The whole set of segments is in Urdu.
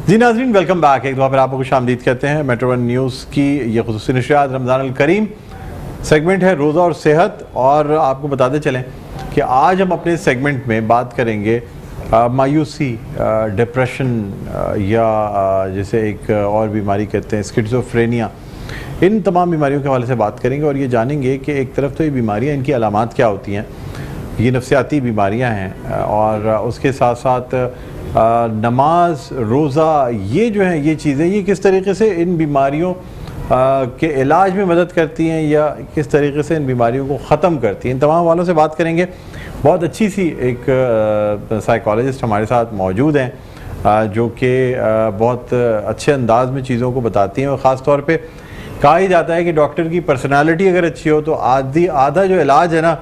جی ناظرین ویلکم بیک، ایک دفعہ پھر آپ کو خوش آمدید کہتے ہیں۔ میٹرو ون نیوز کی یہ خصوصی نشریات رمضان الکریم سیگمنٹ ہے روزہ اور صحت، اور آپ کو بتاتے چلیں کہ آج ہم اپنے سیگمنٹ میں بات کریں گے مایوسی، ڈپریشن یا جسے ایک اور بیماری کہتے ہیں اسکیزوفرینیا، ان تمام بیماریوں کے حوالے سے بات کریں گے اور یہ جانیں گے کہ ایک طرف تو یہ بیماریاں، ان کی علامات کیا ہوتی ہیں، یہ نفسیاتی بیماریاں ہیں، اور اس کے ساتھ ساتھ نماز، روزہ، یہ جو ہیں یہ چیزیں یہ کس طریقے سے ان بیماریوں کے علاج میں مدد کرتی ہیں یا کس طریقے سے ان بیماریوں کو ختم کرتی ہیں، ان تمام والوں سے بات کریں گے۔ بہت اچھی سی ایک سائیکالوجسٹ ہمارے ساتھ موجود ہیں جو کہ بہت اچھے انداز میں چیزوں کو بتاتی ہیں، اور خاص طور پہ کہا ہی جاتا ہے کہ ڈاکٹر کی پرسنالٹی اگر اچھی ہو تو آدھا جو علاج ہے نا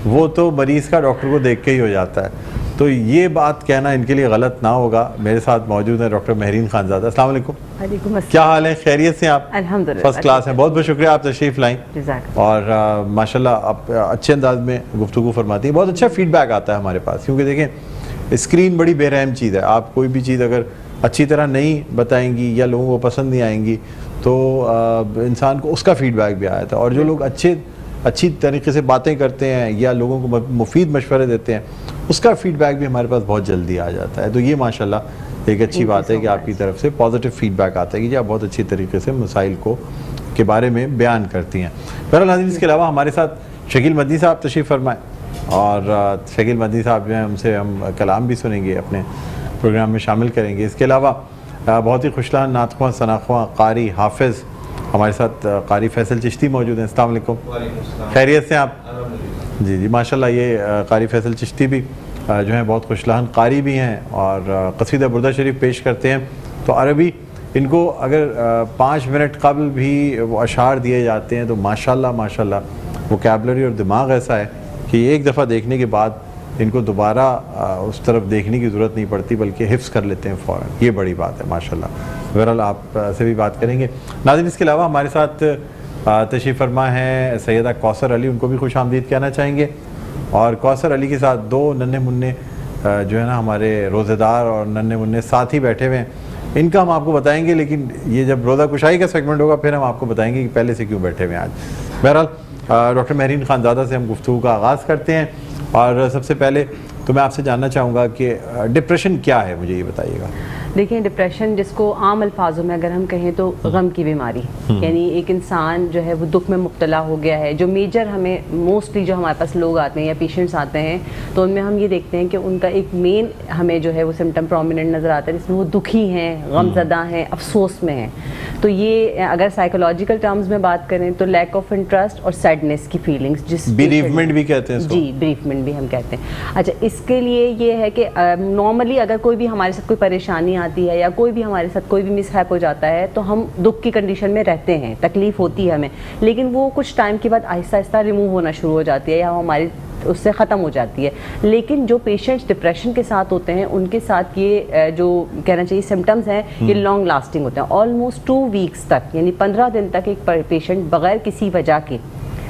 وہ تو مریض کا ڈاکٹر کو دیکھ کے ہی ہو جاتا ہے۔ تو یہ بات کہنا ان کے لیے غلط نہ ہوگا۔ میرے ساتھ موجود ہیں ڈاکٹر مہرین خانزادہ۔ السلام علیکم۔ وعلیکم السلام۔ کیا حال ہے؟ خیریت سے آپ؟ الحمدللہ فرسٹ کلاس ہیں۔ بہت بہت شکریہ آپ تشریف لائیں، اور ماشاءاللہ آپ اچھے انداز میں گفتگو فرماتی ہیں۔ بہت اچھا فیڈ بیک آتا ہے ہمارے پاس، کیونکہ دیکھیں اسکرین بڑی بے رحم چیز ہے۔ آپ کوئی بھی چیز اگر اچھی طرح نہیں بتائیں گی یا لوگوں کو پسند نہیں آئیں گی تو انسان کو اس کا فیڈ بیک بھی آیا تھا، اور جو لوگ اچھی طریقے سے باتیں کرتے ہیں یا لوگوں کو مفید مشورے دیتے ہیں اس کا فیڈ بیک بھی ہمارے پاس بہت جلدی آ جاتا ہے۔ تو یہ ماشاءاللہ ایک اچھی بات ہے کہ آپ کی طرف سے پازیٹیو فیڈ بیک آتا ہے کہ آپ بہت اچھی طریقے سے مسائل کے بارے میں بیان کرتی ہیں۔ بہرحال ناظرین، اس کے علاوہ ہمارے ساتھ شکیل مدنی صاحب تشریف فرمائیں، اور شکیل مدنی صاحب جو ہیں ان سے ہم کلام بھی سنیں گے، اپنے پروگرام میں شامل کریں گے۔ اس کے علاوہ بہت ہی خوشلاں نعت خواں، ثنا خواں، قاری، حافظ ہمارے ساتھ قاری فیصل چشتی موجود ہیں۔ السلام علیکم۔ خیریت سے آپ؟ جی ماشاءاللہ، یہ قاری فیصل چشتی بھی جو ہیں بہت خوشلاہن قاری بھی ہیں، اور قصیدہ بردہ شریف پیش کرتے ہیں۔ تو عربی ان کو اگر 5 منٹ قبل بھی وہ اشعار دیے جاتے ہیں تو ماشاءاللہ ووکیبلری اور دماغ ایسا ہے کہ ایک دفعہ دیکھنے کے بعد ان کو دوبارہ اس طرف دیکھنے کی ضرورت نہیں پڑتی، بلکہ حفظ کر لیتے ہیں فوراً۔ یہ بڑی بات ہے ماشاءاللہ۔ بہرحال آپ سے بھی بات کریں گے۔ ناظرین، اس کے علاوہ ہمارے ساتھ تشریف فرما ہے سیدہ کوثر علی، ان کو بھی خوش آمدید کہنا چاہیں گے، اور کوثر علی کے ساتھ 2 ننھے منھے جو ہے نا ہمارے روزے دار اور ننھے منھے ساتھی بیٹھے ہوئے ہیں۔ ان کا ہم آپ کو بتائیں گے، لیکن یہ جب روزہ کشائی کا سیگمنٹ ہوگا پھر ہم آپ کو بتائیں گے کہ پہلے سے کیوں بیٹھے ہوئے ہیں آج۔ بہرحال ڈاکٹر مہرین خانزادہ سے ہم گفتگو کا آغاز کرتے ہیں، اور سب سے پہلے تو میں آپ سے جاننا چاہوں گا کہ ڈپریشن کیا ہے، مجھے یہ بتائیے گا۔ دیکھیں، ڈپریشن جس کو عام الفاظوں میں اگر ہم کہیں تو غم کی بیماری، یعنی ایک انسان جو ہے وہ دکھ میں مبتلا ہو گیا ہے۔ جو میجر ہمیں موسٹلی جو ہمارے پاس لوگ آتے ہیں یا پیشنٹس آتے ہیں تو ان میں ہم یہ دیکھتے ہیں کہ ان کا ایک مین ہمیں جو ہے وہ سمٹم پرومیننٹ نظر آتا ہے، جس میں وہ دکھی ہیں، غم زدہ ہیں، افسوس میں ہیں۔ تو یہ اگر سائیکولوجیکل ٹرمز میں بات کریں تو لیک آف انٹرسٹ اور سیڈنس کی فیلنگس، جس بیریفمنٹ بھی کہتے ہیں اس کو۔ جی، بیریفمنٹ بھی ہم کہتے ہیں۔ اچھا، اس کے لیے یہ ہے کہ نارملی اگر کوئی بھی ہمارے ساتھ کوئی پریشانی آتی ہے یا کوئی بھی ہمارے ساتھ کوئی بھی مس ہیپ ہو جاتا ہے تو ہم دکھ کی کنڈیشن میں رہتے ہیں، تکلیف ہوتی ہے ہمیں، لیکن وہ کچھ ٹائم کے بعد آہستہ آہستہ ریموو ہونا شروع ہو جاتی ہے یا ہماری اس سے ختم ہو جاتی ہے۔ لیکن جو پیشنٹس ڈپریشن کے ساتھ ہوتے ہیں ان کے ساتھ یہ جو کہنا چاہیے سمٹمز ہیں یہ لانگ لاسٹنگ ہوتے ہیں، آلموسٹ 2 ویکس تک، یعنی 15 دن تک ایک پیشنٹ بغیر کسی وجہ کے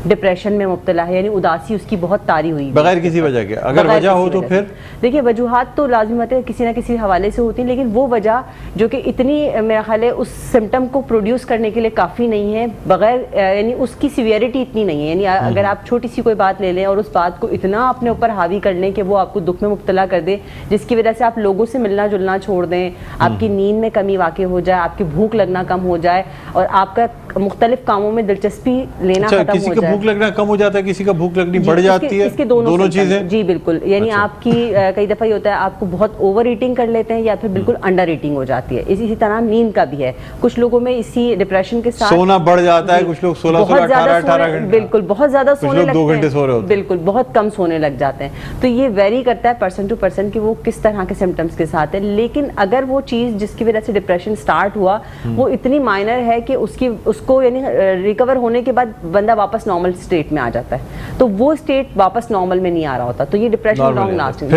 ڈپریشن میں مبتلا ہے، یعنی اداسی اس کی بہت طاری ہوئی بغیر کسی وجہ کے۔ اگر وجہ ہو تو پھر دیکھیے وجوہات تو لازمی ہوتے ہیں، کسی نہ کسی حوالے سے ہوتی ہیں، لیکن وہ وجہ جو کہ اتنی میرا خیال ہے اس سمٹم کو پروڈیوس کرنے کے لیے کافی نہیں ہے، بغیر یعنی اس کی سیویرٹی اتنی نہیں ہے، یعنی اگر آپ چھوٹی سی کوئی بات لے لیں اور اس بات کو اتنا اپنے اوپر حاوی کر لیں کہ وہ آپ کو دکھ میں مبتلا کر دے، جس کی وجہ سے آپ لوگوں سے ملنا جلنا چھوڑ دیں، آپ کی نیند میں کمی واقع ہو جائے، آپ کی بھوک لگنا کم ہو جائے، اور آپ کا مختلف کاموں میں دلچسپی لینا ختم ہو جائے۔ کسی کا بھوک لگنا کم ہو جاتا ہے، کسی کا بھوک لگنی بڑھ جاتی ہے، اس کے دونوں چیزیں۔ جی بالکل، یعنی آپ کی کئی دفعہ یہ ہوتا ہے آپ کو بہت اوور ایٹنگ کر لیتے ہیں یا پھر بالکل انڈر ایٹنگ ہو جاتی ہے۔ اسی طرح نیند کا بھی ہے، کچھ لوگوں میں اسی ڈپریشن کے ساتھ سونا بڑھ جاتا ہے، کچھ لوگ 16-18 گھنٹے، بالکل بہت زیادہ سونے لگتے 2 گھنٹے سو رہے ہوتے ہیں، بالکل بہت کم سونے لگ جاتے ہیں۔ تو یہ ویری کرتا ہے پرسن ٹو پرسن کہ وہ کس طرح کے سمٹمز کے ساتھ ہے، لیکن اگر وہ چیز جس کی وجہ سے ڈپریشن سٹارٹ ہوا وہ اتنی مائنر ہے کہ اس کو یعنی ریکور ہونے کے بعد بندہ واپس نارمل اسٹیٹ میں آ جاتا ہے، تو وہ اسٹیٹ واپس نارمل میں نہیں آ رہا ہوتا، تو یہ ڈپریشن لانگ لاسٹنگ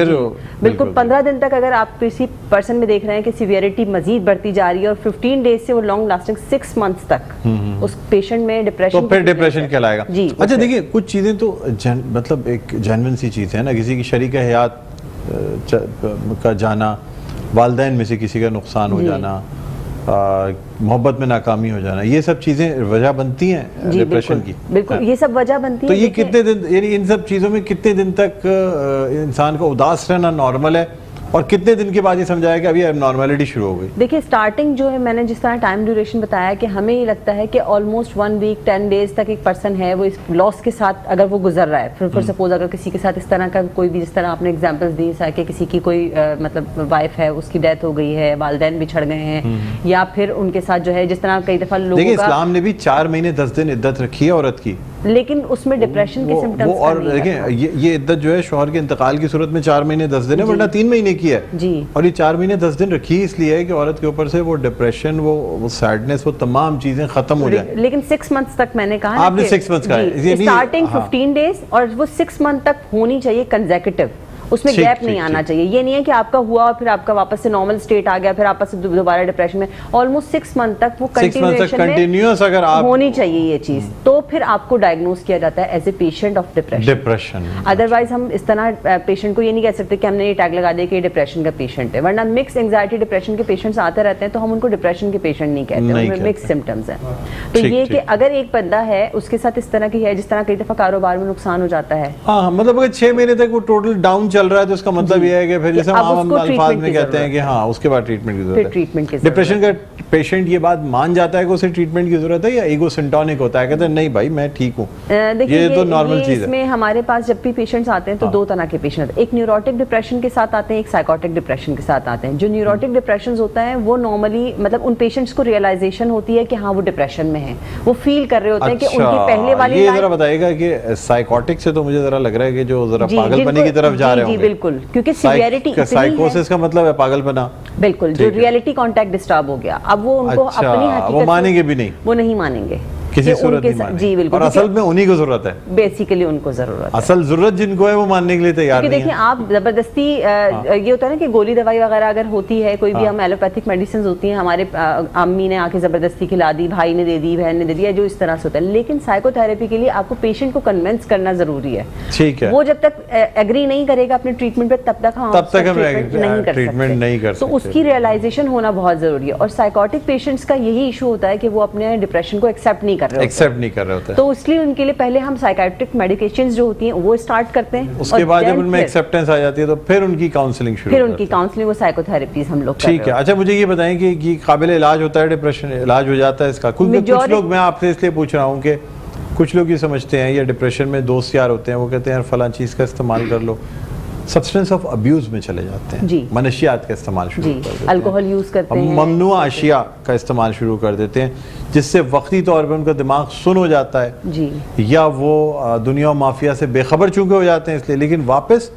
بالکل 15 دن تک اگر آپ کسی پرسن میں دیکھ رہے ہیں کہ سیویرٹی مزید بڑھتی جا رہی ہے اور 15 ڈیز سے وہ لانگ لاسٹنگ 6 منتھس تک اس پیشنٹ میں ڈپریشن، تو پھر ڈپریشن کہلائے گا۔ اچھا دیکھیے، کچھ چیزیں تو مطلب ایک جینوئن سی چیز ہے نا، کسی کی شریک حیات کا جانا والدین میں سے کسی کا نقصان ہو جانا, محبت میں ناکامی ہو جانا, یہ سب چیزیں وجہ بنتی ہیں ڈپریشن کی. بالکل یہ سب وجہ بنتی ہیں. تو یہ کتنے دن, یعنی ان سب چیزوں میں کتنے دن تک انسان کو اداس رہنا نارمل ہے, اور کتنے دن کے بعد یہ سمجھایا کہ ابھی اب نارملٹی شروع ہو گئی؟ دیکھیے اسٹارٹنگ جو ہے, میں نے جس طرح ٹائم ڈیوریشن بتایا کہ ہمیں یہ لگتا ہے کہ آلموسٹ 1 ویک 10 days تک ایک پرسن ہے وہ اس لاس کے ساتھ اگر وہ گزر رہا ہے, پھر سپوز اگر کسی کے ساتھ اس طرح کا کوئی بھی, جس طرح آپ نے ایگزامپلس دی کہ کسی کی کوئی مطلب وائف ہے, اس کی ڈیتھ ہو گئی ہے, والدین بچھڑ گئے ہیں, یا پھر ان کے ساتھ جو ہے جس طرح کئی دفعہ لوگوں کا, دیکھیں اسلام نے بھی 4 مہینے 10 دن عدت رکھی ہے عورت کی, لیکن اس میں ڈپریشن کے سمپٹمز اور دیکھیں یہ عدت جو ہے شوہر کے انتقال کی صورت میں 4 مہینے 10 دن ہے, ورنہ 3 مہینے کی ہے. جی, اور یہ 4 مہینے 10 دن رکھی اس لیے ہے کہ عورت کے اوپر سے وہ ڈپریشن, وہ سیڈنس, وہ تمام چیزیں ختم ہو جائیں. لیکن 6 months تک میں نے کہا, آپ نے 6 months کہا ہے, اسٹارٹنگ 15 days اور وہ 6 month تک ہونی چاہیے کنزیکٹیو, اس میں گیپ نہیں آنا چاہیے. یہ نہیں ہے کہ آپ کا ہوا اور پھر آپ کا واپس سے نارمل اسٹیٹ آ گیا, پھر آپ سے دوبارہ ڈپریشن میں. آلموسٹ 6 month تک وہ کنٹینیوس اگر آپ ہونی چاہیے یہ چیز, تو پھر آپ کو ڈائگنوز کیا جاتا ہے as a patient of depression. Otherwise ہم اس طرح پیشنٹ کو یہ نہیں کہہ سکتے کہ ہم نے یہ ٹیگ لگا دیا کہ یہ ڈپریشن کا پیشنٹ ہے, ورنہ مکس انگزائٹی ڈپریشن کے پیشنٹس آتے رہتے ہیں, تو ہم ان کو ڈپریشن کے پیشنٹ نہیں کہتے, ان میں مکس سمپٹمز ہیں. تو یہ کہ اگر ایک بندہ ہے اس کے ساتھ اس طرح کی ہے, جس طرح کئی دفعہ کاروبار میں نقصان ہو جاتا ہے, ہاں مطلب اگر 6 مہینے تک وہ ٹوٹل ڈاؤن چل رہا ہے تو اس کا مطلب یہ ہے کہ پھر جیسے عام الفاظ میں کہتے ہیں کہ ہاں اس کے بعد ٹریٹمنٹ کی ضرورت ہے. ڈپریشن کا پیشنٹ یہ بات مان جاتا ہے کہ اسے ٹریٹمنٹ کی ضرورت ہے, یا ایگو سنٹونک ہوتا ہے, کہتے ہیں نہیں بھائی میں ٹھیک ہوں, یہ تو نارمل چیز ہے. اس میں ہمارے پاس جب بھی پیشنٹس آتے ہیں تو 2 طرح کے پیشنٹ, ایک نیوروٹک ڈپریشن کے ساتھ آتے ہیں, ایک سائیکوٹک ڈپریشن کے ساتھ آتے ہیں. جو نیوروٹک ڈپریشنز ہوتا ہے وہ نارملی مطلب ان پیشنٹس کو ریئلائزیشن ہوتی ہے کہ ہاں وہ ڈپریشن میں ہیں, وہ فیل کر رہے ہوتے ہیں کہ ان کی پہلے والی. یہ ذرا بتائیے گا کہ سائیکوٹک سے تو مجھے ذرا لگ رہا ہے کہ جو ذرا پاگل پنی کی طرف جا رہے ہوں گے. جی بالکل, کیونکہ سیویریٹی سائیکوسس کا مطلب ہے پاگل پنا, بالکل, جو ریئلٹی کانٹیکٹ ڈسٹرب ہو گیا, اب وہ ان کو اپنی حقیقت وہ مانیں گے بھی نہیں, وہ نہیں مانیں گے کسی صورت نہیں مانیں. جی بالکل, اور اصل میں انہی کو ضرورت ہے, بیسیکلی ان کو ضرورت ہے, اصل ضرورت جن کو ہے وہ ماننے کے لیے تیار نہیں ہے. دیکھیں آپ زبردستی یہ ہوتا ہے نا کہ گولی دوائی وغیرہ اگر ہوتی ہے, کوئی بھی ہم ایلوپیتھک میڈیسنز ہوتی ہیں, ہمارے امی نے آ کے زبردستی کھلا دی, بھائی نے دے دی, بہن نے دے دیا, جو اس طرح سے ہوتا ہے. لیکن سائیکو تھراپی کے لیے آپ کو پیشنٹ کو کنونس کرنا ضروری ہے. ٹھیک ہے, وہ جب تک ایگری نہیں کرے گا اپنے ٹریٹمنٹ پہ تب تک ہم ٹریٹمنٹ نہیں کر سکتے. تو اس کی ریئلائزیشن ہونا بہت ضروری ہے. اور سائیکوٹک پیشنٹس کا یہی ایشو ہوتا ہے کہ وہ اپنے ڈپریشن کو ایکسیپٹ نہیں کر رہے, تو اس لیے ان کے لیے پہلے ہم سائیکیاٹرک میڈیکیشنز جو ہوتی ہیں وہ اسٹارٹ کرتے ہیں, اس کے بعد جب ان میں ایکسیپٹنس آ جاتی ہے تو پھر ان کی کاؤنسلنگ شروع, پھر ان کی کاؤنسلنگ و سائیکو تھراپیز ہم لوگ. ٹھیک ہے, اچھا مجھے یہ بتائیں کہ یہ قابل علاج ہوتا ہے ڈپریشن, علاج ہو جاتا ہے اس کا؟ کچھ لوگ, میں آپ سے اس لیے پوچھ رہا ہوں کہ کچھ لوگ یہ سمجھتے ہیں, یا ڈپریشن میں دوست یار ہوتے ہیں, وہ کہتے ہیں یار فلاں چیز کا استعمال کر لو, سبسٹنس آف ابیوز میں چلے جاتے ہیں, منشیات کا استعمال شروع کر دیتے ہیں, الکوہل یوز کرتے ہیں, ممنوع اشیاء کا استعمال شروع کر دیتے ہیں, جس سے وقتی طور پہ ان کا دماغ سن ہو جاتا ہے, یا وہ دنیا و مافیا سے بے خبر چونکہ ہو جاتے ہیں اس لیے, لیکن واپس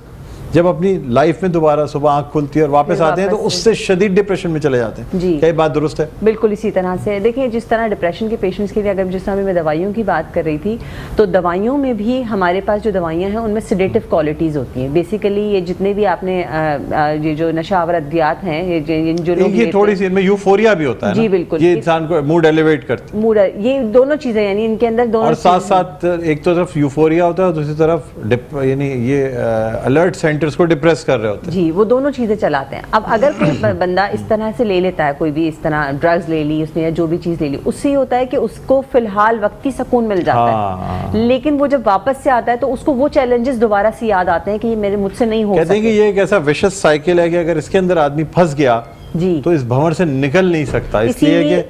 جب اپنی لائف میں دوبارہ صبح آنکھ کھلتی ہے اور واپس آتے ہیں تو اس سے شدید ڈپریشن میں چلے جاتے ہیں. کیا یہ بات درست ہے؟ بالکل اسی طرح سے. دیکھیں جس طرح ڈپریشن کے پیشنٹس کے لیے, اگر جس طرح میں دوائیوں کی بات کر رہی تھی, تو دوائیوں میں بھی ہمارے پاس جو دوائیاں ہیں ان میں سیڈیٹو کوالٹیز ہوتی ہیں. بیسیکلی یہ جتنے بھی آپ نے یہ جو نشہ آور ادویات ہیں, جو لوگ یہ تھوڑی سی ان میں یوفوریا بھی ہوتا ہے. جی بالکل, یہ انسان کو موڈ ایلیویٹ کرتی ہے, یہ دونوں چیزیں, یعنی ان کے اندر دونوں, اور ساتھ ساتھ ایک تو طرف یوفوریا ہوتا ہے, دوسری طرف یعنی یہ الرٹ سینٹرز کو ڈپریس کر رہے ہوتے ہیں. جی وہ دونوں چیزیں چلاتے ہیں. اب اگر کوئی بندہ اس طرح سے لے لیتا ہے, کوئی بھی اس طرح ڈرگز لے لی اس نے, یا جو بھی چیز لے لی, اس سے یہ ہوتا ہے کہ اس کو فی الحال وقتی سکون مل جاتا ہے, لیکن وہ جب واپس سے آتا ہے تو اس کو وہ چیلنجز دوبارہ سے یاد آتے ہیں کہ یہ مجھ سے نہیں ہو سکتے. کہتے ہیں کہ یہ ایک ایسا وشس سائیکل ہے کہ اگر اس کے اندر آدمی پھنس گیا تو اس بھنور سے نکل نہیں سکتا. اس لیے کہ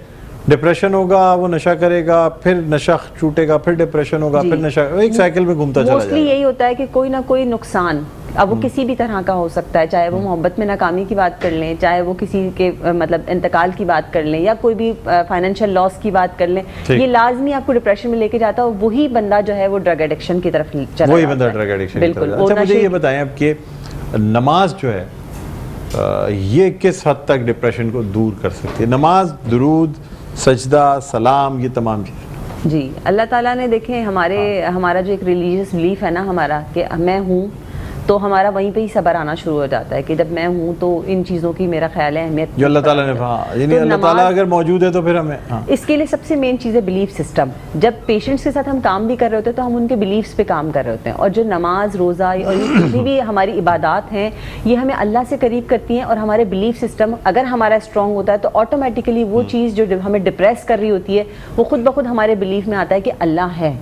ڈپریشن ہوگا, وہ نشہ کرے گا, پھر نشہ چھوٹے گا, پھر ڈپریشن ہوگا, پھر نشہ, ایک سائیکل میں گھومتا چلا جائے گا. موسٹلی یہی ہوتا ہے کہ کوئی نہ کوئی نقصان, اب وہ کسی بھی طرح کا ہو سکتا ہے, چاہے وہ محبت میں ناکامی کی بات کر لیں, چاہے وہ کسی کے مطلب انتقال کی بات کر لیں, یا کوئی بھی فائنینشیل لاس کی بات کر لیں, یہ لازمی آپ کو ڈپریشن میں لے کے جاتا ہے. وہی بندہ جو ہے وہ ڈرگ ایڈکشن کی طرف چلا جاتا ہے, وہی بندہ ڈرگ ایڈکشن کی طرف. اچھا مجھے یہ بتائیں اب کہ نماز جو ہے یہ کس حد تک ڈپریشن کو دور کر سکتی ہے؟ نماز, درود, سجدہ, سلام, یہ تمام چیزیں. جی اللہ تعالیٰ نے, دیکھیں ہمارا جو ایک ریلیجیس بلیف ہے نا ہمارا, کہ میں ہوں تو ہمارا وہیں پہ ہی صبر آنا شروع ہو جاتا ہے کہ جب میں ہوں تو ان چیزوں کی میرا خیال ہے اہمیت جو اللہ تعالیٰ نے یعنی اللہ تعالیٰ اگر موجود ہے تو پھر ہمیں اس کے لیے سب سے مین چیز ہے بلیف سسٹم. جب پیشنٹس کے ساتھ ہم کام بھی کر رہے ہوتے ہیں تو ہم ان کے بلیفس پہ کام کر رہے ہوتے ہیں, اور جو نماز روزہ اور یہ جتنی بھی ہماری عبادات ہیں یہ ہمیں اللہ سے قریب کرتی ہیں, اور ہمارے بلیف سسٹم اگر ہمارا اسٹرانگ ہوتا ہے تو آٹومیٹیکلی وہ چیز جو ہمیں ڈپریس کر رہی ہوتی ہے وہ خود بخود ہمارے بلیف میں آتا ہے کہ اللہ ہے.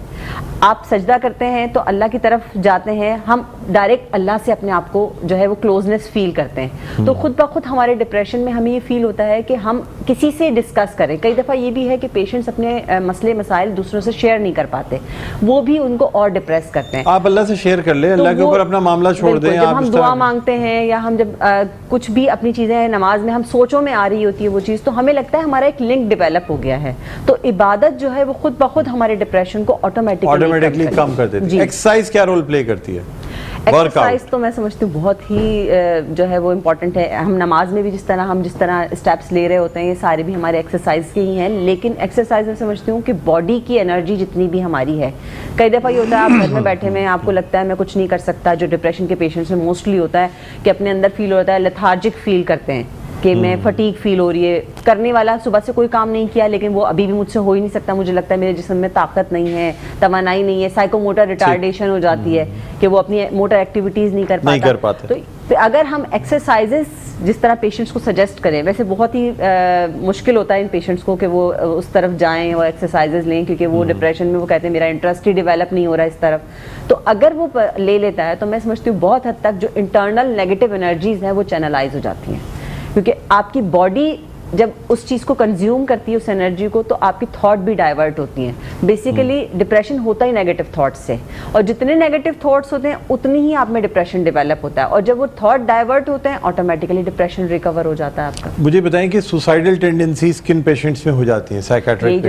آپ سجدہ کرتے ہیں تو اللہ کی طرف جاتے ہیں, ہم ڈائریکٹ اللہ سے اپنے آپ کو جو ہے وہ کلوزنس فیل کرتے ہیں, تو خود بخود ہمارے ڈپریشن میں ہمیں یہ فیل ہوتا ہے کہ ہم کسی سے ڈسکس کریں. کئی دفعہ یہ بھی ہے کہ پیشنٹس اپنے مسئلے مسائل دوسروں سے شیئر نہیں کر پاتے, وہ بھی ان کو اور ڈپریس کرتے ہیں. آپ اللہ سے شیئر کر لیں, اللہ کے اوپر اپنا معاملہ چھوڑ دیں. جب ہم دعا مانگتے ہیں یا ہم جب کچھ بھی اپنی چیزیں نماز میں ہم سوچوں میں آ رہی ہوتی ہے وہ چیز, تو ہمیں لگتا ہے ہمارا ایک لنک ڈیولپ ہو گیا ہے, تو عبادت جو ہے وہ خود بخود ہمارے ڈپریشن کو آٹومیٹکلی کم کر دیتی ہے. ایکسرسائز کیا رول پلے کرتی ہے؟ ایکسرسائز تو میں سمجھتی ہوں بہت ہی جو ہے وہ امپورٹنٹ ہے. ہم نماز میں بھی جس طرح اسٹیپس لے رہے ہوتے ہیں یہ سارے بھی ہمارے ایکسرسائز کے ہی ہیں, لیکن ایکسرسائز میں سمجھتی ہوں کہ باڈی کی انرجی جتنی بھی ہماری ہے, کئی دفعہ یہ ہوتا ہے آپ گھر میں بیٹھے میں آپ کو لگتا ہے میں کچھ نہیں کر سکتا, جو ڈپریشن کے پیشنٹس میں موسٹلی ہوتا ہے کہ اپنے اندر فیل ہوتا ہے, لیتھارجک فیل کرتے ہیں کہ میں فٹیگ فیل ہو رہی ہے, کرنے والا صبح سے کوئی کام نہیں کیا لیکن وہ ابھی بھی مجھ سے ہو ہی نہیں سکتا, مجھے لگتا ہے میرے جسم میں طاقت نہیں ہے, توانائی نہیں ہے, سائیکو موٹر ریٹارڈیشن ہو جاتی ہے کہ وہ اپنی موٹر ایکٹیویٹیز نہیں کر پاتا. تو اگر ہم ایکسرسائزز جس طرح پیشنٹس کو سجیسٹ کریں, ویسے بہت ہی مشکل ہوتا ہے ان پیشنٹس کو کہ وہ اس طرف جائیں اور ایکسرسائزز لیں, کیونکہ وہ ڈپریشن میں وہ کہتے ہیں میرا انٹرسٹ ہی ڈیولپ نہیں ہو رہا اس طرف. تو اگر وہ لے لیتا ہے تو میں سمجھتی ہوں بہت حد تک جو انٹرنل نیگیٹو انرجیز ہیں وہ چینلائز ہو جاتی ہیں, کیونکہ آپ کی باڈی جب اس چیز کو کنزیوم کرتی ہے اس انرجی کو تو آپ کی تھاٹ بھی ڈائیورٹ ہوتی ہیں. بیسیکلی ڈپریشن ہوتا ہی نیگیٹو تھاٹس سے, اور جتنے نیگیٹو تھاٹس ہوتے ہیں اتنی ہی آپ میں ڈپریشن ڈیولپ ہوتا ہے, اور جب وہ تھاٹ ڈائیورٹ ہوتے ہیں آٹومیٹکلی ڈپریشن ریکور ہو جاتا ہے آپ کا. مجھے بتائیں کہ سوسائڈل ٹینڈنسیز کن پیشنٹس میں ہو جاتی ہیں؟ سائیکاٹرک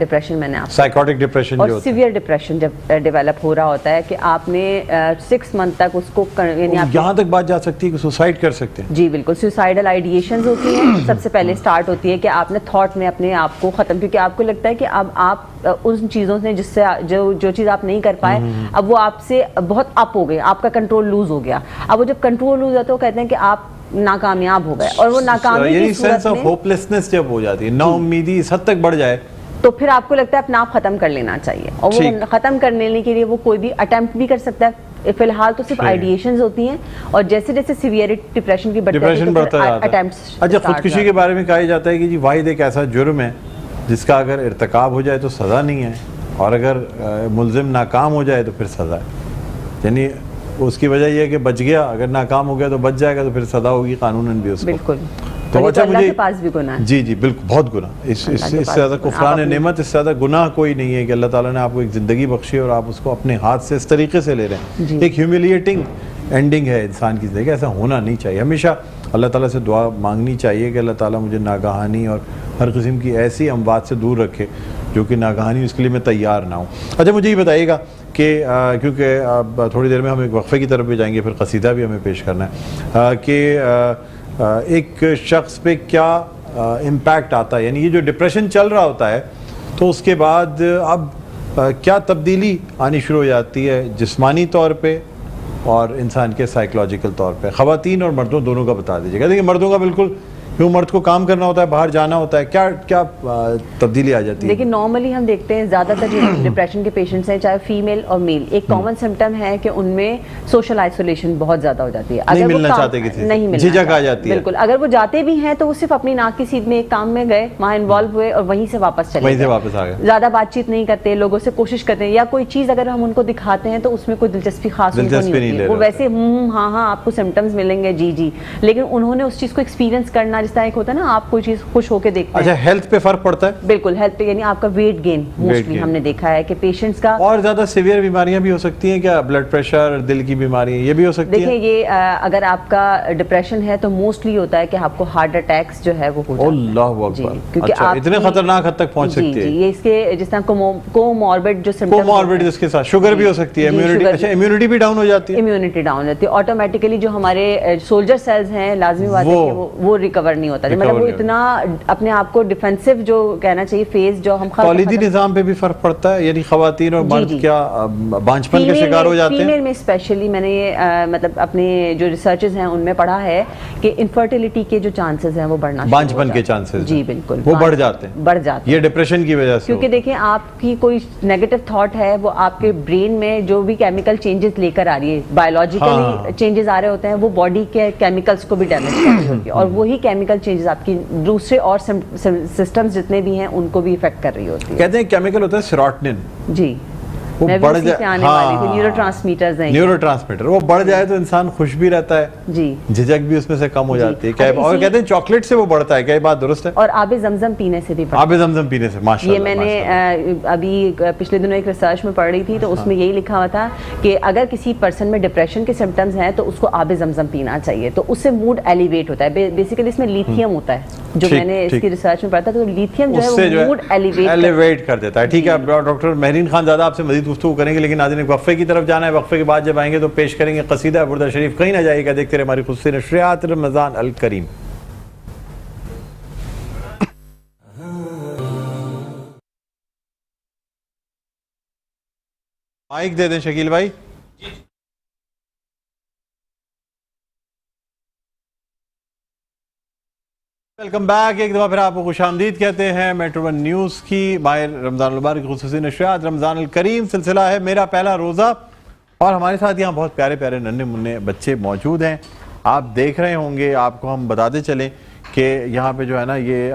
ڈپریشن میں نے آپ سائیکاٹرک ڈپریشن اور سیویئر ڈپریشن جب ڈیولپ ہو رہا ہوتا ہے کہ آپ نے 6 منتھ تک اس کو یعنی یہاں تک بات جا سکتی ہے کہ سوسائڈ کر سکتے ہیں. جی بالکل, سوسائڈل آئیڈیشنز ہوتی ہیں سب سے پہلے سٹارٹ ہوتی ہے کہ آپ نے تھاٹ میں اپنے آپ کو ختم, کیونکہ آپ کو لگتا ہے کہ اب آپ ان چیزوں سے جس سے جو چیز آپ نہیں کر پائے اب وہ آپ سے بہت اپ ہو گئے, آپ کا کنٹرول لوز ہو گیا. اب وہ جب کنٹرول لوز ہوتا ہے وہ کہتے ہیں کہ آپ ناکامیاب ہو گئے, اور وہ ناکامی کی سینس آف ہوپلیسنس جب ہو جاتی ہے, نا امیدی اس حد تک بڑھ جائے تو پھر آپ کو لگتا ہے اپنا آپ ختم کر لینا چاہیے, اور وہ ختم کرنے کے لیے وہ کوئی بھی اٹیمپٹ بھی کر سکتا ہے. فی الحال تو صرف آئیڈیشنز ہوتی ہیں, اور جیسے جیسے سیویئرٹی ڈپریشن کی بڑھتی ہے. اچھا, خودکشی کے بارے میں کہا جاتا ہے کہ جی واحد ایک ایسا جرم ہے جس کا اگر ارتکاب ہو جائے تو سزا نہیں ہے, اور اگر ملزم ناکام ہو جائے تو پھر سزا ہے. یعنی اس کی وجہ یہ ہے کہ بچ گیا, اگر ناکام ہو گیا تو بچ جائے گا تو پھر سزا ہوگی قانوناً بھی اس کو. بالکل, تو اچھا اللہ کے پاس بھی گناہ ہے. جی جی بالکل, بہت گناہ, اس سے زیادہ کفران نعمت, اس سے زیادہ گناہ کوئی نہیں ہے کہ اللہ تعالیٰ نے آپ کو ایک زندگی بخشی اور آپ اس کو اپنے ہاتھ سے اس طریقے سے لے رہے ہیں. ایک ہیوملیٹنگ اینڈنگ ہے انسان کی زندگی, ایسا ہونا نہیں چاہیے. ہمیشہ اللہ تعالیٰ سے دعا مانگنی چاہیے کہ اللہ تعالیٰ مجھے ناگہانی اور ہر قسم کی ایسی اموات سے دور رکھے جو کہ ناگہانی اس کے لیے میں تیار نہ ہوں. اچھا مجھے یہ بتائیے گا کہ کیونکہ اب تھوڑی دیر میں ہم ایک وقفے کی طرف بھی جائیں گے, پھر قصیدہ بھی ہمیں پیش کرنا ہے, کہ ایک شخص پہ کیا امپیکٹ آتا ہے, یعنی یہ جو ڈپریشن چل رہا ہوتا ہے تو اس کے بعد اب کیا تبدیلی آنی شروع ہو جاتی ہے جسمانی طور پہ اور انسان کے سائیکولوجیکل طور پہ. خواتین اور مردوں دونوں کا بتا دیجیے گا. دیکھیں مردوں کا بالکل کیوں, مرد کو کام کرنا ہوتا ہے, باہر جانا ہوتا ہے, کیا کیا تبدیلی آ جاتی ہے؟ لیکن نارملی ہم دیکھتے ہیں زیادہ تر جو ڈپریشن کے پیشنٹس ہیں چاہے فیمیل اور میل, ایک کامن سمٹم ہے کہ ان میں سوشل آئسولیشن بہت زیادہ ہو جاتی ہے. نہیں ملنا چاہتے کسی, نہیں ملنا, جھجک آ جاتی ہے. بالکل, اگر وہ جاتے بھی ہیں تو وہ صرف اپنی ناک کی سیدھ میں ایک کام میں گئے, وہاں انوالو ہوئے اور وہیں سے واپس چلے گئے, واپس آ گئے. زیادہ بات چیت نہیں کرتے, لوگوں سے کوشش کرتے ہیں, یا کوئی چیز اگر ہم ان کو دکھاتے ہیں تو اس میں کوئی دلچسپی خاص ان کو نہیں ہوتی, وہ ویسے ہاں ہاں آپ کو سمٹمز ملیں گے جی جی, لیکن انہوں نے اس چیز کو ایکسپیرینس کرنا, جس طرح ایک ہوتا ہے نا آپ کوئی چیز خوش ہو کے دیکھتے ہیں. اچھا, ہیلتھ پہ فرق پڑتا ہے؟ بالکل, ہیلتھ پہ, یعنی آپ کا ویٹ گین موسٹلی ہم نے دیکھا ہے کہ پیشنٹس کا, اور زیادہ سیویئر بیماریاں بھی ہو سکتی ہیں کیا, بلڈ پریشر, دل کی بیماریاں, یہ بھی ہو سکتی ہیں؟ دیکھیں یہ اگر آپ کا ڈپریشن ہے تو موسٹلی ہوتا ہے کہ آپ کو ہارٹ اٹیکس جو ہے وہ ہو جاتا ہے. اللہ اکبر, کیونکہ اتنے خطرناک حد تک پہنچ سکتی ہے. یہ اس کے جس طرح کوموربڈ جو سمپٹمز, کوموربڈ جس کے ساتھ شوگر بھی ہو سکتی ہے, امیونٹی, اچھا امیونٹی بھی ڈاؤن ہو جاتی ہے. امیونٹی ڈاؤن ہوتی ہے آٹومیٹکلی, جو ہمارے سولجر سیلز ہیں لازمی بات ہے کہ وہ ریکور ریکور نہیں ہوتا, مطلب وہ اتنا اپنے آپ کو ڈیفینسو جو کہنا چاہیے فیز جو ہم تولیدی نظام پہ بھی فرق پڑتا ہے, یعنی خواتین اور مرد کیا بانجھپن کا شکار ہو جاتے ہیں؟ فیمیل میں اسپیشلی میں نے مطلب اپنے جو ریسرچز ہیں ان میں پڑھا ہے کہ انفرٹیلٹی کے جو چانسز ہیں وہ بڑھنا, بانجھپن کے چانسز جی بالکل وہ بڑھ جاتے ہیں, یہ ڈپریشن کی وجہ سے, کیونکہ دیکھیں آپ کی کوئی نیگیٹو تھاٹ ہے وہ آپ کے برین میں جو بھی کیمیکل چینجز لے کر آ رہی ہے, بایولوجیکلی چینجز آ رہے ہوتے ہیں, وہ باڈی کے کیمیکلز کو بھی ڈیمیج کر رہی ہوتی ہے, اور وہی کیمیکل چینجز آپ کی دوسرے اور سسٹمز جتنے بھی ہیں ان کو بھی افیکٹ کر رہی ہوتی ہے. کہتے ہیں کیمیکل ہوتا ہے سیروٹونن, جی وہ بڑھ جائے, نیورو ٹرانسمیٹرز ہیں, نیورو ٹرانسمیٹر وہ بڑھ جائے تو انسان خوش بھی رہتا ہے, جی جھجک بھی اس میں سے کم ہو جاتی ہے, اور کہتے ہیں چاکلیٹ سے وہ بڑھتا ہے, کیا یہ بات درست ہے؟ اور آب زمزم پینے سے بھی, آب زمزم پینے سے, ماشاءاللہ. یہ میں نے ابھی پچھلے دنوں ایک ریسرچ میں پڑھ رہی تھی تو اس میں یہی لکھا ہوا تھا کہ اگر کسی پرسن میں ڈپریشن کے سمپٹمز ہیں تو اس کو آب زمزم پینا چاہیے, تو اس سے موڈ ایلیویٹ ہوتا ہے. بیسیکلی اس میں لیتھیم ہوتا ہے, جو میں نے اس کی ریسرچ میں پڑھا تھا, تو لیتھیم جو ہے وہ موڈ ایلیویٹ کر دیتا ہے. ٹھیک ہے, ڈاکٹر مہرین خان زادہ آپ سے مزید گفتگو کریں گے, لیکن ناظرین ایک وقفے کی طرف جانا ہے. وقفے کے بعد جب آئیں گے تو پیش کریں گے قصیدہ بردہ شریف. کہیں نہ جائیے گا, دیکھتے رہے ہماری خصوصی نشریات رمضان الکریم. مائک دے دیں شکیل بھائی. ویلکم بیک, ایک دفعہ پھر آپ کو خوش آمدید کہتے ہیں میٹرو ون نیوز کی ماہ رمضان المبارک خصوصی نشریات رمضان الکریم. سلسلہ ہے میرا پہلا روزہ, اور ہمارے ساتھ یہاں بہت پیارے پیارے ننھے منھے بچے موجود ہیں. آپ دیکھ رہے ہوں گے, آپ کو ہم بتاتے چلیں کہ یہاں پہ جو ہے نا یہ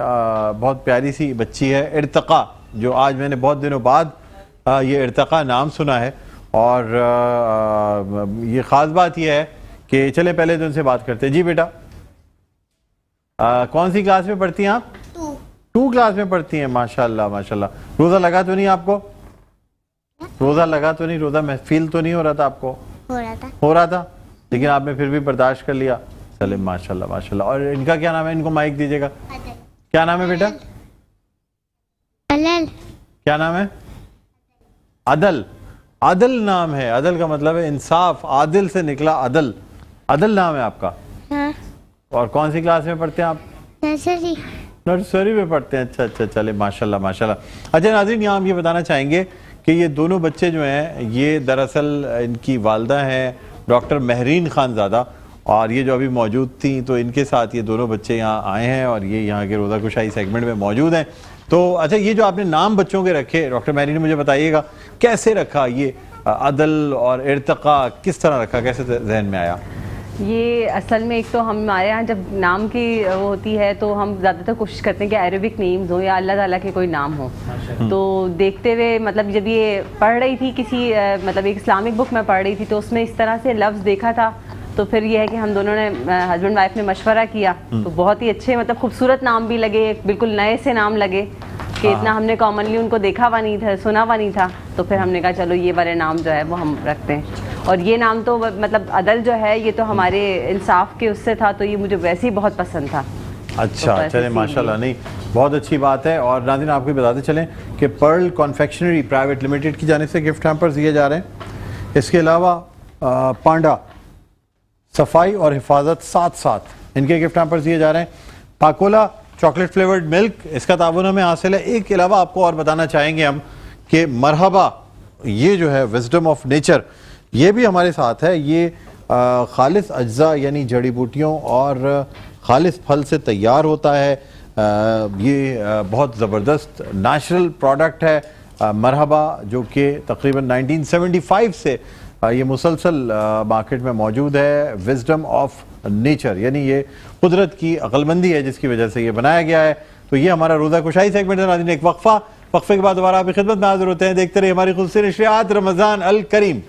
بہت پیاری سی بچی ہے ارتقا, جو آج میں نے بہت دنوں بعد یہ ارتقا نام سنا ہے. اور یہ خاص بات یہ ہے کہ چلیں پہلے تو ان سے بات کرتے ہیں. جی بیٹا, کون سی کلاس میں پڑھتی ہیں آپ؟ 2 کلاس میں پڑھتی ہیں, ماشاءاللہ ماشاءاللہ. روزہ لگا تو نہیں آپ کو؟ روزہ لگا تو نہیں, روزہ محفیل تو نہیں ہو رہا تھا آپ کو؟ ہو رہا تھا, لیکن آپ نے پھر بھی برداشت کر لیا. چلے ماشاءاللہ ماشاءاللہ. اور ان کا کیا نام ہے؟ ان کو مائک دیجیے گا. کیا نام ہے بیٹا؟ کیا نام ہے؟ عدل. عدل نام ہے, عدل کا مطلب ہے انصاف, عادل سے نکلا عدل. عدل نام ہے آپ کا. اور کون سی کلاس میں پڑھتے ہیں آپ؟ نرسری میں پڑھتے ہیں. اچھا اچھا, چلے ماشاءاللہ ماشاءاللہ. اچھا ناظرین, یہاں ہم یہ بتانا چاہیں گے کہ یہ دونوں بچے جو ہیں یہ دراصل ان کی والدہ ہیں ڈاکٹر مہرین خان زادہ, اور یہ جو ابھی موجود تھیں تو ان کے ساتھ یہ دونوں بچے یہاں آئے ہیں, اور یہ یہاں کے روزہ کشائی سیگمنٹ میں موجود ہیں. تو اچھا, یہ جو آپ نے نام بچوں کے رکھے ڈاکٹر مہرین, مجھے بتائیے گا کیسے رکھا یہ عدل اور ارتقا, کس طرح رکھا, کیسے ذہن میں آیا؟ یہ اصل میں ایک تو ہمارے یہاں جب نام کی وہ ہوتی ہے تو ہم زیادہ تر کوشش کرتے ہیں کہ عربک نیمز ہوں یا اللہ تعالیٰ کے کوئی نام ہو. تو دیکھتے ہوئے مطلب جب یہ پڑھ رہی تھی کسی مطلب ایک اسلامک بک میں پڑھ رہی تھی تو اس میں اس طرح سے لفظ دیکھا تھا, تو پھر یہ ہے کہ ہم دونوں نے ہسبینڈ وائف نے مشورہ کیا, تو بہت ہی اچھے مطلب خوبصورت نام بھی لگے, بالکل نئے سے نام لگے کہ اتنا ہم نے کامنلی ان کو دیکھا ہوا نہیں تھا, سنا ہوا نہیں تھا. تو پھر ہم نے کہا چلو یہ والے نام جو ہے وہ ہم رکھتے ہیں. اور یہ نام تو مطلب عدل جو ہے یہ تو ہمارے انصاف کے اس سے تھا, تو یہ مجھے ویسے ہی بہت پسند تھا. اچھا چلیں ماشاءاللہ, نہیں بہت اچھی بات ہے. اور ناظرین آپ کو بتاتے چلیں کہ پرل کنفیکشنری پرائیویٹ لمیٹڈ کی جانب سے گفٹ ہیمپرز دیے جا رہے ہیں. اس کے علاوہ پانڈا صفائی اور حفاظت ساتھ ساتھ ان کے گفٹ ہیمپرز دیے جا رہے ہیں. پاکولا چاکلیٹ فلیورڈ ملک, اس کا تعاون ہمیں حاصل ہے. ایک علاوہ آپ کو اور بتانا چاہیں گے ہم کہ مرحبا, یہ جو ہے وزڈم آف نیچر, یہ بھی ہمارے ساتھ ہے. یہ خالص اجزاء یعنی جڑی بوٹیوں اور خالص پھل سے تیار ہوتا ہے. یہ بہت زبردست نیچرل پروڈکٹ ہے مرحبا, جو کہ تقریباً 1975 سے یہ مسلسل مارکیٹ میں موجود ہے. وزڈم آف نیچر یعنی یہ قدرت کی عقل مندی ہے جس کی وجہ سے یہ بنایا گیا ہے. تو یہ ہمارا روزہ کشائی سیگمنٹ ہے. ناظرین ایک وقفہ, وقفے کے بعد دوبارہ آپ کی خدمت میں حاضر ہوتے ہیں. دیکھتے رہیے ہماری خصوصی نشریات رمضان الکریم.